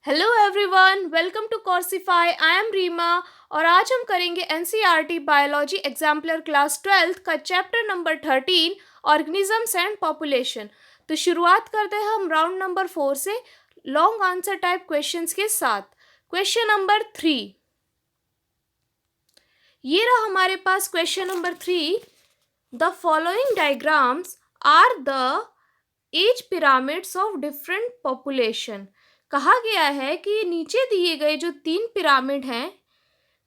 Hello everyone, welcome to Coursify. I am Reema और आज हम करेंगे एनसीईआरटी बायोलॉजी एग्जाम्पलर क्लास 12 का chapter number 13 organisms and population. तो शुरुआत करते हैं हम राउंड नंबर 4 से लॉन्ग आंसर टाइप क्वेश्चंस के साथ। क्वेश्चन नंबर 3, ये रहा हमारे पास question number 3। The following diagrams are the age pyramids of different population. कहा गया है कि नीचे दिए गए जो 3 पिरामिड हैं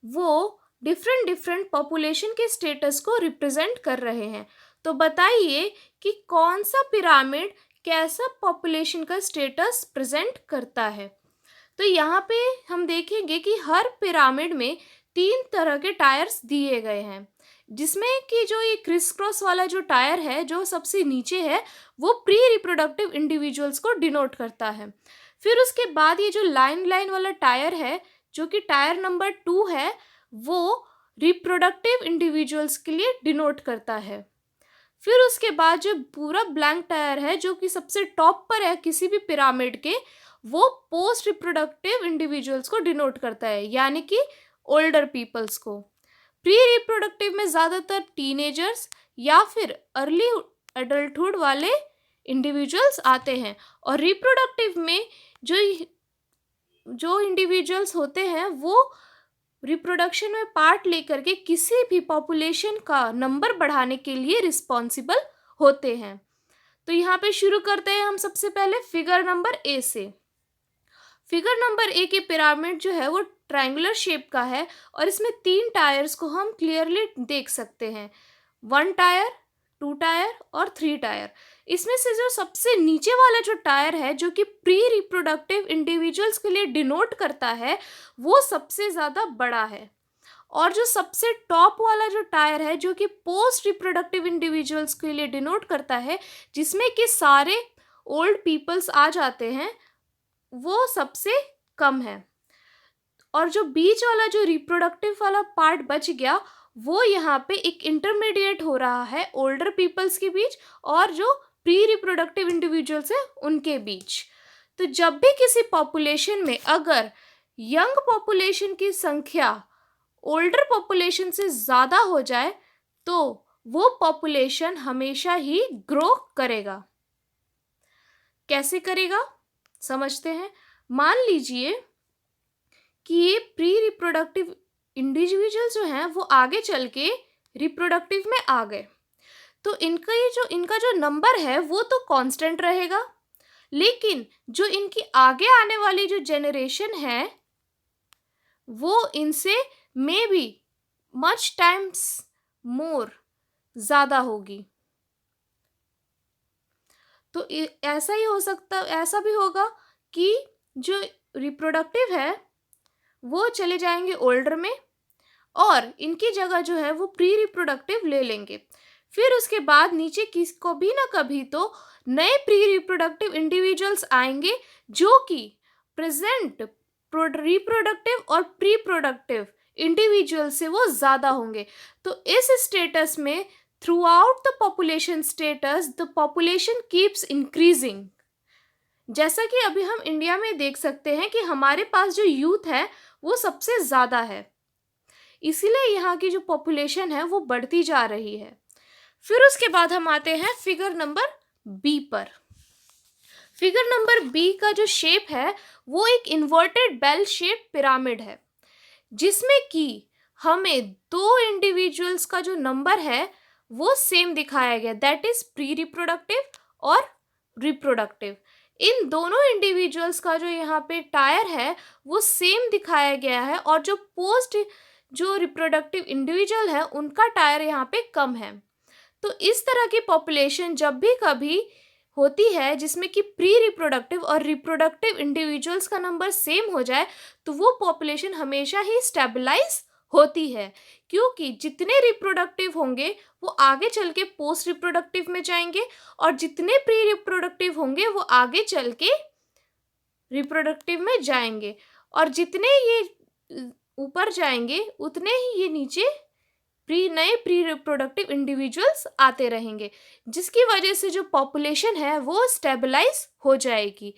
वो डिफरेंट पॉपुलेशन के स्टेटस को रिप्रेजेंट कर रहे हैं। तो बताइए कि कौन सा पिरामिड कैसा पॉपुलेशन का स्टेटस प्रेजेंट करता है। तो यहाँ पे हम देखेंगे कि हर पिरामिड में 3 तरह के टायर्स दिए गए हैं, जिसमें कि जो ये क्रिस क्रॉस वाला जो टायर है जो सबसे नीचे है वो प्री रिप्रोडक्टिव इंडिविजुअल्स को डिनोट करता है। फिर उसके बाद ये जो लाइन वाला टायर है जो कि टायर नंबर 2 है वो रिप्रोडक्टिव इंडिविजुअल्स के लिए डिनोट करता है। फिर उसके बाद जो पूरा ब्लैंक टायर है जो कि सबसे टॉप पर है किसी भी पिरामिड के, वो पोस्ट रिप्रोडक्टिव इंडिविजुअल्स को डिनोट करता है, यानी कि ओल्डर पीपल्स को। प्री रिप्रोडक्टिव में ज़्यादातर टीनेजर्स या फिर अर्ली एडल्टहुड वाले इंडिविजुअल्स आते हैं, और रिप्रोडक्टिव में जो इंडिविजुअल्स होते हैं वो रिप्रोडक्शन में पार्ट लेकर के किसी भी पॉपुलेशन का नंबर बढ़ाने के लिए रिस्पॉन्सिबल होते हैं। तो यहाँ पे शुरू करते हैं हम सबसे पहले फिगर नंबर ए से। फिगर नंबर ए के पिरामिड जो है वो ट्रायंगुलर शेप का है और इसमें 3 टायर्स को हम क्लियरली देख सकते हैं, 1 टायर, 2 टायर और 3 टायर। इसमें से जो सबसे नीचे वाला जो टायर है जो कि प्री रिप्रोडक्टिव इंडिविजुअल्स के लिए डिनोट करता है वो सबसे ज़्यादा बड़ा है, और जो सबसे टॉप वाला जो टायर है जो कि पोस्ट रिप्रोडक्टिव इंडिविजुअल्स के लिए डिनोट करता है, जिसमें कि सारे ओल्ड पीपल्स आ जाते हैं, वो सबसे कम है। और जो बीच वाला जो रिप्रोडक्टिव वाला पार्ट बच गया वो यहाँ पे एक इंटरमीडिएट हो रहा है ओल्डर पीपल्स के बीच और जो प्री रिप्रोडक्टिव इंडिविजुअल्स है उनके बीच। तो जब भी किसी पॉपुलेशन में अगर यंग पॉपुलेशन की संख्या ओल्डर पॉपुलेशन से ज़्यादा हो जाए तो वो पॉपुलेशन हमेशा ही ग्रो करेगा। कैसे करेगा समझते हैं। मान लीजिए कि ये प्री रिप्रोडक्टिव इंडिविजुअल जो हैं वो आगे चल के रिप्रोडक्टिव में आ गए, तो इनका जो नंबर है वो तो कांस्टेंट रहेगा, लेकिन जो इनकी आगे आने वाली जो जनरेशन है वो इनसे may be much times more ज़्यादा होगी। तो ऐसा ही हो सकता, ऐसा भी होगा कि जो रिप्रोडक्टिव है वो चले जाएंगे ओल्डर में और इनकी जगह जो है वो प्री रिप्रोडक्टिव ले लेंगे। फिर उसके बाद नीचे किसको भी ना कभी तो नए प्री रिप्रोडक्टिव इंडिविजुअल्स आएंगे जो कि प्रेजेंट रिप्रोडक्टिव और प्री प्रोडक्टिव इंडिविजुअल से वो ज़्यादा होंगे। तो इस स्टेटस में through out the population status the population keeps increasing. जैसा कि अभी हम इंडिया में देख सकते हैं कि हमारे पास जो यूथ है वो सबसे ज़्यादा है, इसीलिए यहाँ की जो पॉपुलेशन है वो बढ़ती जा रही है। फिर उसके बाद हम आते हैं फिगर नंबर बी पर। फिगर नंबर बी का जो शेप है वो एक इन्वर्टेड बेल शेप पिरामिड है, जिसमें कि हमें 2 इंडिविजुअल्स का जो नंबर है वो सेम दिखाया गया, दैट इज प्री रिप्रोडक्टिव और रिप्रोडक्टिव। इन दोनों इंडिविजुअल्स का जो यहाँ पे टायर है वो सेम दिखाया गया है, और जो रिप्रोडक्टिव इंडिविजुअल है उनका टायर यहाँ पे कम है। तो इस तरह की पॉपुलेशन जब भी कभी होती है जिसमें कि प्री रिप्रोडक्टिव और रिप्रोडक्टिव इंडिविजुअल्स का नंबर सेम हो जाए तो वो पॉपुलेशन हमेशा ही स्टेबलाइज होती है, क्योंकि जितने रिप्रोडक्टिव होंगे वो आगे चल के पोस्ट रिप्रोडक्टिव में जाएंगे और जितने प्री रिप्रोडक्टिव होंगे वो आगे चल के रिप्रोडक्टिव में जाएंगे, और जितने ये ऊपर जाएंगे उतने ही ये नीचे नए प्री रिप्रोडक्टिव इंडिविजुअल्स आते रहेंगे, जिसकी वजह से जो पॉपुलेशन है वो स्टेबलाइज हो जाएगी।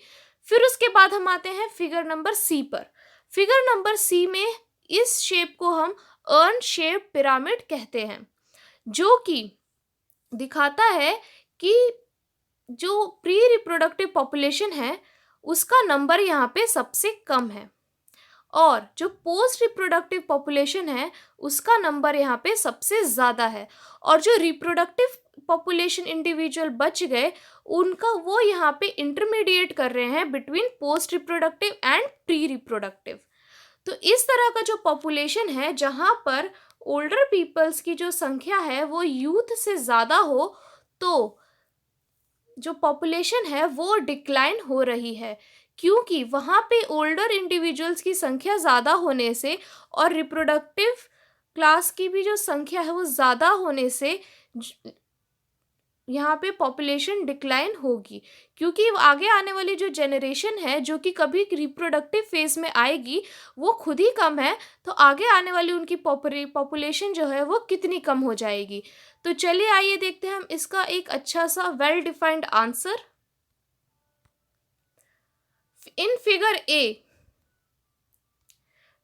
फिर उसके बाद हम आते हैं फिगर नंबर सी पर। फिगर नंबर सी में इस शेप को हम अर्न शेप पिरामिड कहते हैं, जो कि दिखाता है कि जो प्री रिप्रोडक्टिव पॉपुलेशन है उसका नंबर यहाँ पे सबसे कम है, और जो पोस्ट रिप्रोडक्टिव पॉपुलेशन है उसका नंबर यहाँ पे सबसे ज़्यादा है, और जो रिप्रोडक्टिव पॉपुलेशन इंडिविजुअल बच गए उनका वो यहाँ पे इंटरमीडिएट कर रहे हैं between post reproductive and pre reproductive. तो इस तरह का जो पॉपुलेशन है जहाँ पर ओल्डर पीपल्स की जो संख्या है वो यूथ से ज़्यादा हो, तो जो पॉपुलेशन है वो डिक्लाइन हो रही है, क्योंकि वहाँ पे ओल्डर इंडिविजुअल्स की संख्या ज़्यादा होने से और रिप्रोडक्टिव क्लास की भी जो संख्या है वो ज़्यादा होने से यहाँ पे पॉपुलेशन डिक्लाइन होगी, क्योंकि आगे आने वाली जो जनरेशन है जो कि कभी रिप्रोडक्टिव फेज में आएगी वो खुद ही कम है, तो आगे आने वाली उनकी पॉपुलेशन जो है वो कितनी कम हो जाएगी। तो चलिए आइए देखते हैं हम इसका एक अच्छा सा well defined answer. In figure A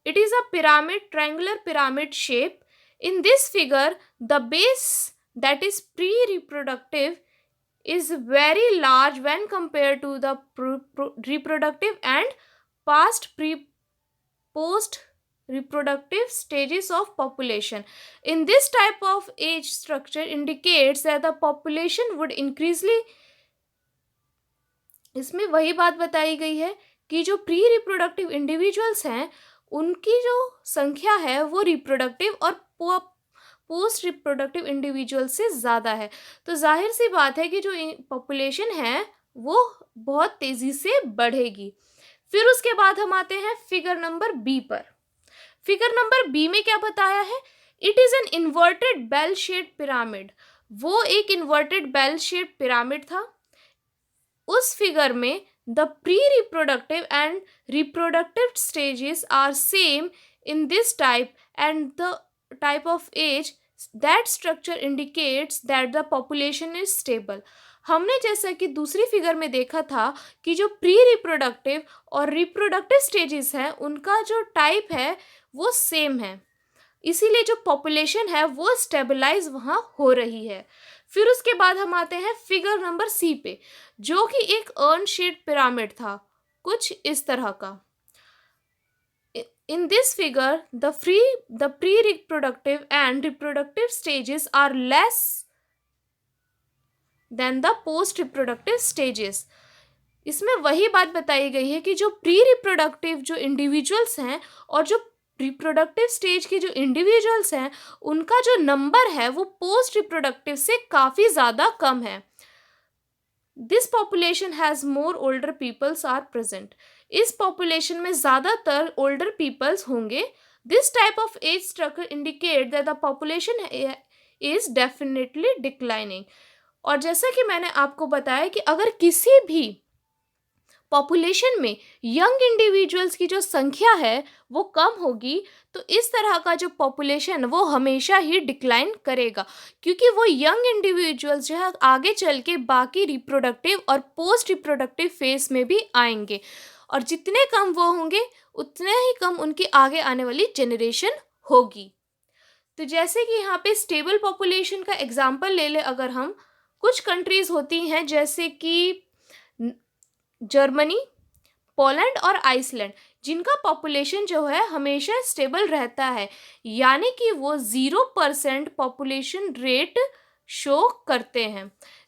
it is a pyramid, triangular pyramid shape. In this figure, the base that is pre-reproductive is very large when compared to the reproductive and post reproductive stages of population. In this type of age structure indicates that the population would increasingly, इसमें वही बात बताई गई है कि जो pre reproductive individuals हैं उनकी जो संख्या है वो रिप्रोडक्टिव और पोस्ट रिप्रोडक्टिव इंडिविजुअल से ज़्यादा है। तो जाहिर सी बात है कि जो पॉपुलेशन है वो बहुत तेज़ी से बढ़ेगी। फिर उसके बाद हम आते हैं फिगर नंबर बी पर। फिगर नंबर बी में क्या बताया है? It is an inverted bell shaped pyramid. वो एक इन्वर्टेड बेल शेप्ड पिरामिड था। उस फिगर में the pre-reproductive and reproductive stages are same in this type and the type of age. That structure indicates that the population is stable. हमने जैसा कि दूसरी figure में देखा था कि जो प्री रिप्रोडक्टिव और रिप्रोडक्टिव स्टेजेस हैं उनका जो टाइप है वो सेम है, इसीलिए जो पॉपुलेशन है वो स्टेबलाइज वहाँ हो रही है। फिर उसके बाद हम आते हैं फिगर नंबर सी पे, जो कि एक अर्न शेप्ड पिरामिड था, कुछ इस तरह का। In this figure the pre reproductive and reproductive stages are less than the post reproductive stages. इसमें वही बात बताई गई है कि जो प्री रिप्रोडक्टिव जो इंडिविजुअल्स हैं और जो रिप्रोडक्टिव स्टेज के जो इंडिविजुअल्स हैं उनका जो नंबर है वो पोस्ट रिप्रोडक्टिव से काफ़ी ज़्यादा कम है। This population has more older peoples are present. इस पॉपुलेशन में ज़्यादातर ओल्डर पीपल्स होंगे। This type of age structure indicate that the population is definitely declining. और जैसा कि मैंने आपको बताया कि अगर किसी भी पॉपुलेशन में यंग इंडिविजुअल्स की जो संख्या है वो कम होगी, तो इस तरह का जो पॉपुलेशन वो हमेशा ही डिक्लाइन करेगा, क्योंकि वो यंग इंडिविजुअल्स जो है आगे चल के बाकी रिप्रोडक्टिव और पोस्ट रिप्रोडक्टिव फेज में भी आएंगे, और जितने कम वो होंगे उतने ही कम उनकी आगे आने वाली जनरेशन होगी। तो जैसे कि यहाँ पे स्टेबल पॉपुलेशन का एग्जाम्पल ले ले अगर हम, कुछ कंट्रीज़ होती हैं जैसे कि जर्मनी, पोलैंड और आइसलैंड, जिनका पॉपुलेशन जो है हमेशा स्टेबल रहता है, यानी कि वो 0% पॉपुलेशन रेट शो करते हैं।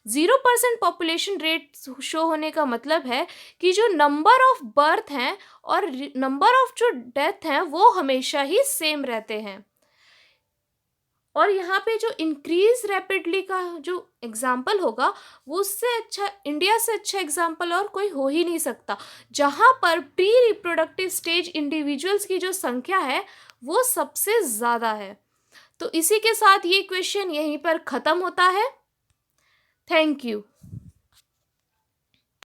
0% पॉपुलेशन रेट शो होने का मतलब है कि जो नंबर ऑफ बर्थ हैं और नंबर ऑफ जो डेथ हैं वो हमेशा ही सेम रहते हैं। और यहाँ पे जो इंक्रीज रैपिडली का जो एग्जाम्पल होगा वो उससे अच्छा, इंडिया से अच्छा एग्जाम्पल और कोई हो ही नहीं सकता, जहाँ पर प्री रिप्रोडक्टिव स्टेज इंडिविजुअल्स की जो संख्या है वो सबसे ज़्यादा है। तो इसी के साथ ये क्वेश्चन यहीं पर ख़त्म होता है। Thank you.